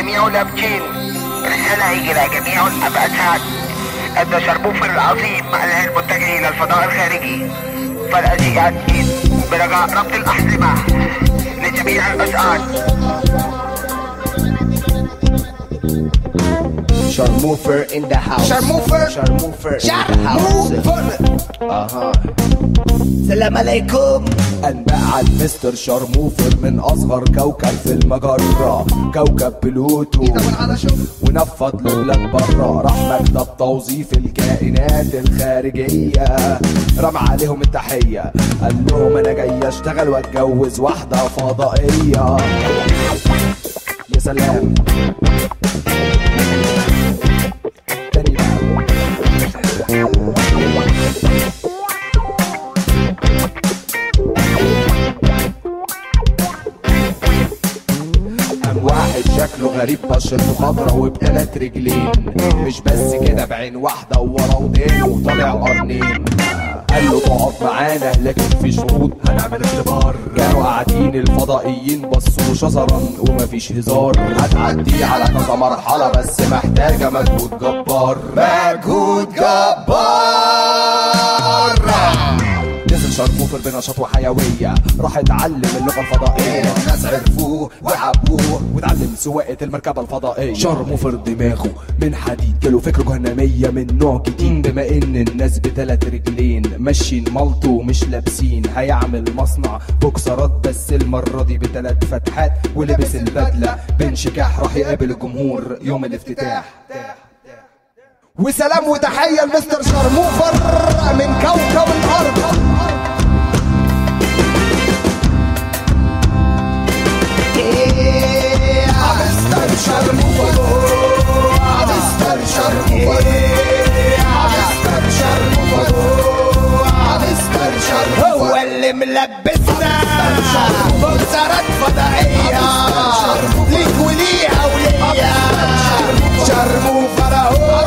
جميع الأمجين، رسالة إلى جميع الأبعثات أن شرموفر العظيم المتجه إلى الفضاء الخارجي فالأزياء برجاء ربط الأحزمة لجميع الأسعاد. شرموفر in the house. شرموفر in the house. سلام عليكم. أنباء عن مستر شرموفر من أصغر كوكب في المجرة، كوكب بلوتو، ونفض لبلاد برا. راح مكتب توظيف الكائنات الخارجية، رمى عليهم التحية، قال لهم أنا جاي أشتغل وأتجوز واحدة فضائية. يا سلام. تاني بقى. واحد شكله غريب، بشرته خضرا وبثلاث رجلين، مش بس كده بعين واحدة وورا ودين وطالع قرنين. قال له تقعد معانا لكن في شروط، هنعمل اختبار. كانوا قاعدين الفضائيين بصوا شزرا ومفيش هزار، هتعدي على كذا مرحلة بس محتاجة مجهود جبار. مجهود جبار. نزل شرموفر بنشاط وحيوية، راح اتعلم اللغة الفضائية. الناس عرفوه وحبوه واتعلم سواقة المركبة الفضائية. شرموفر دماغه من حديد، جاله فكرة جهنمية من نوع جديد. بما ان الناس بثلاث رجلين ماشيين ملطو ومش لابسين، هيعمل مصنع بوكسرات بس المرة دي بثلاث فتحات، ولبس البدلة بانشكاح. راح يقابل الجمهور يوم الافتتاح. وسلام وتحية لمستر شرموفر من كوكب الأرض. مستر شرموفر، مستر شرموفر، مستر شرموفر، مستر شرموفر هو اللي ملبسنا بوكسرات فضائية ليك وليها وليا. شرموفر اهو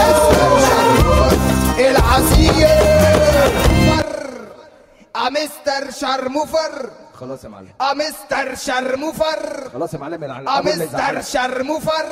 العصير. مستر شرموفر. خلاص يا معلم. مستر شرموفر. خلاص يا معلم. مستر شرموفر.